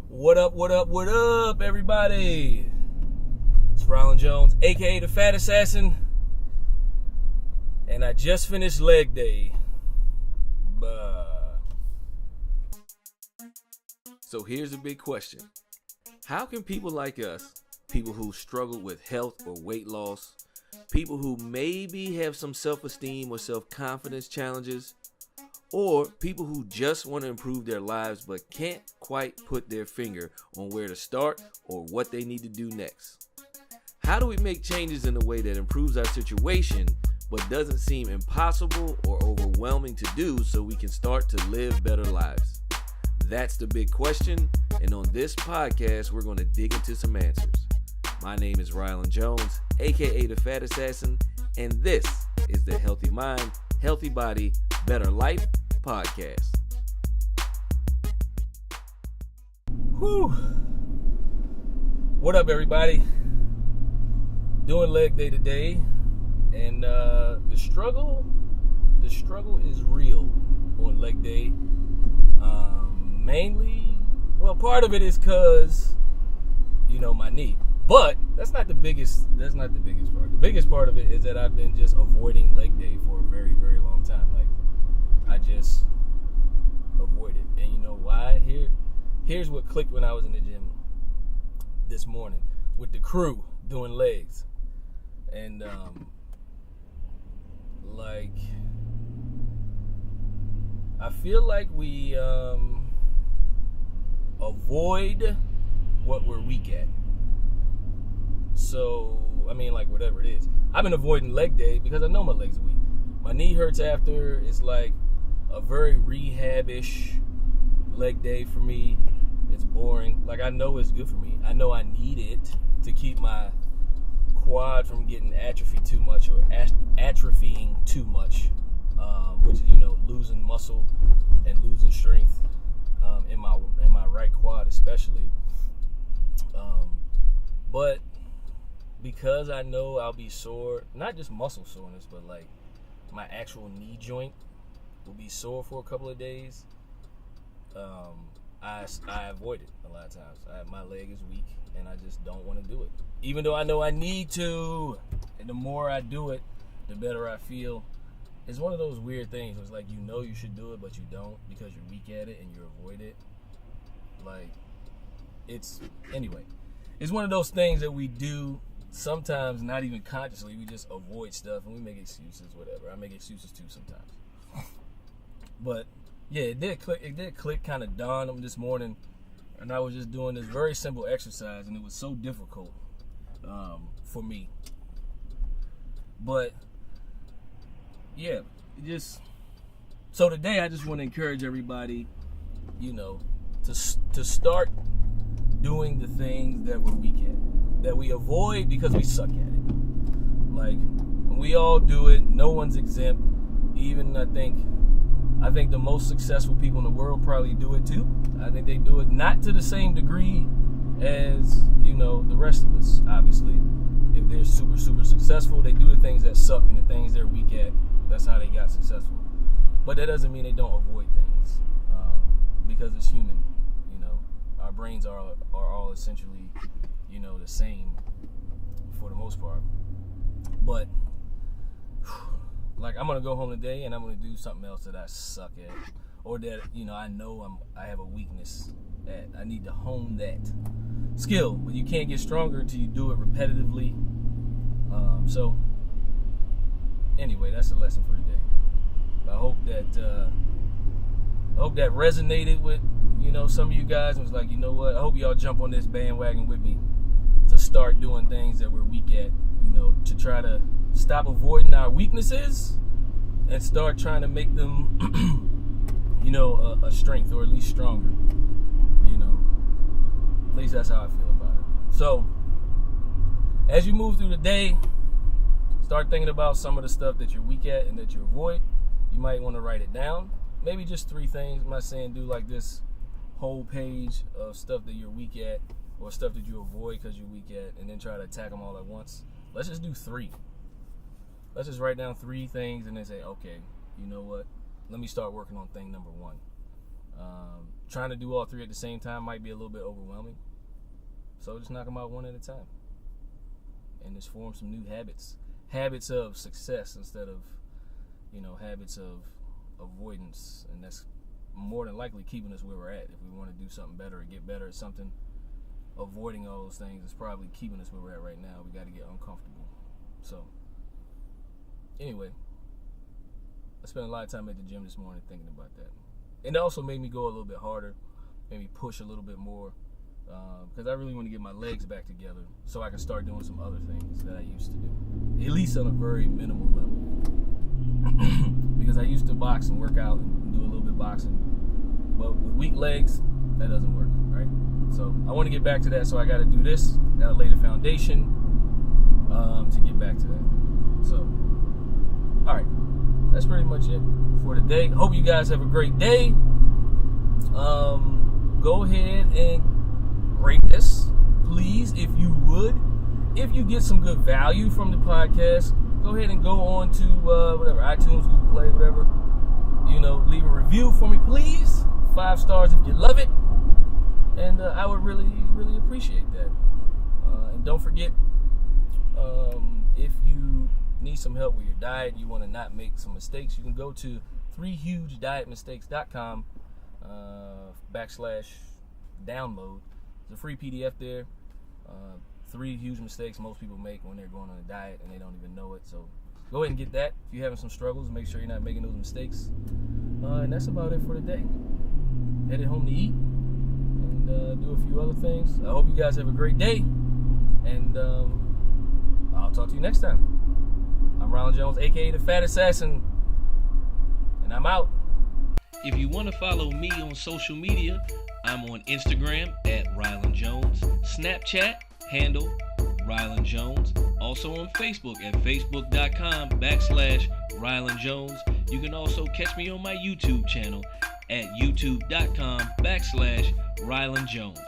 What up, everybody? It's Ryland Jones, aka the Fat Assassin, and I just finished leg day. So here's a big question. How can people like us, people who struggle with health or weight loss, people who maybe have some self-esteem or self-confidence challenges, or people who just want to improve their lives but can't quite put their finger on where to start or what they need to do next? How do we make changes in a way that improves our situation but doesn't seem impossible or overwhelming to do so we can start to live better lives? That's the big question, and on this podcast, we're going to dig into some answers. My name is Ryland Jones, aka the Fat Assassin, and this is the Healthy Mind, Healthy Body, Better Life podcast. Whew. What up, everybody? Doing leg day today, and the struggle is real on leg day. Mainly, part of it is because, my knee. But that's not the biggest part. The biggest part of it is that I've been just avoiding leg day for a very, very long time. Like, I just avoid it. And you know why? Here's what clicked when I was in the gym this morning with the crew doing legs. And, I feel like we avoid what we're weak at. So, whatever it is. I've been avoiding leg day because I know my legs are weak. My knee hurts after. It's like a very rehab-ish leg day for me. It's boring. Like, I know it's good for me. I know I need it to keep my quad from getting atrophied too much or atrophying too much, which is, losing muscle and losing strength in my right quad especially. But because I know I'll be sore, not just muscle soreness, but like my actual knee joint will be sore for a couple of days, I avoid it a lot of times. My leg is weak and I just don't want to do it, even though I know I need to. And the more I do it, the better I feel. It's one of those weird things. It's like, you should do it, but you don't because you're weak at it and you avoid it. It's one of those things that we do sometimes, not even consciously. We just avoid stuff and we make excuses, whatever. I make excuses too sometimes. But yeah, it did click, kind of dawned on this morning, and I was just doing this very simple exercise, and it was so difficult for me. But yeah, so today I just want to encourage everybody, to start doing the things that we're weak at, that we avoid because we suck at it. Like, we all do it. No one's exempt. Even I think the most successful people in the world probably do it too. I think they do it not to the same degree as, the rest of us, obviously. If they're super, super successful, they do the things that suck and the things they're weak at. That's how they got successful. But that doesn't mean they don't avoid things, because it's human. Our brains are all essentially, the same for the most part. But I'm gonna go home today and I'm gonna do something else that I suck at, or that I know I have a weakness at. I need to hone that skill, but you can't get stronger until you do it repetitively. So anyway, that's the lesson for today. I hope that resonated with some of you guys, and was like, what? I hope y'all jump on this bandwagon with me to start doing things that we're weak at. To try to stop avoiding our weaknesses and start trying to make them, a strength, or at least stronger. At least that's how I feel about it. So, as you move through the day, start thinking about some of the stuff that you're weak at and that you avoid. You might want to write it down. Maybe just 3 things. I'm not saying do like this whole page of stuff that you're weak at or stuff that you avoid because you're weak at, and then try to attack them all at once. Let's just do 3. Let's just write down 3 things and then say, okay, you know what? Let me start working on thing number 1. Trying to do all three at the same time might be a little bit overwhelming. So just knock them out one at a time. And just form some new habits. Habits of success instead of, habits of avoidance. And that's more than likely keeping us where we're at. If we want to do something better or get better at something, avoiding all those things is probably keeping us where we're at right now. We got to get uncomfortable. So, anyway, I spent a lot of time at the gym this morning thinking about that. And it also made me go a little bit harder, made me push a little bit more, because I really want to get my legs back together so I can start doing some other things that I used to do, at least on a very minimal level. Because I used to box and work out and do a little bit of boxing, but with weak legs, that doesn't work, right? So I want to get back to that, so I got to do this, got to lay the foundation to get back to that. So, all right. That's pretty much it for today. Hope you guys have a great day. Go ahead and rate this, please, if you would. If you get some good value from the podcast, go ahead and go on to whatever, iTunes, Google Play, whatever. Leave a review for me, please. 5 stars if you love it. And I would really, really appreciate that. And don't forget, if you need some help with your diet, you want to not make some mistakes, you can go to 3hugedietmistakes.com /download. There's a free PDF there. 3 huge mistakes most people make when they're going on a diet and they don't even know it. So go ahead and get that. If you're having some struggles, make sure you're not making those mistakes. And that's about it for today. Headed home to eat and do a few other things. I hope you guys have a great day. And I'll talk to you next time. I'm Rylan Jones, a.k.a. The Fat Assassin, and I'm out. If you want to follow me on social media, I'm on Instagram at Rylan Jones, Snapchat, handle Rylan Jones, also on Facebook at facebook.com/Rylan Jones. You can also catch me on my YouTube channel at youtube.com /Rylan Jones.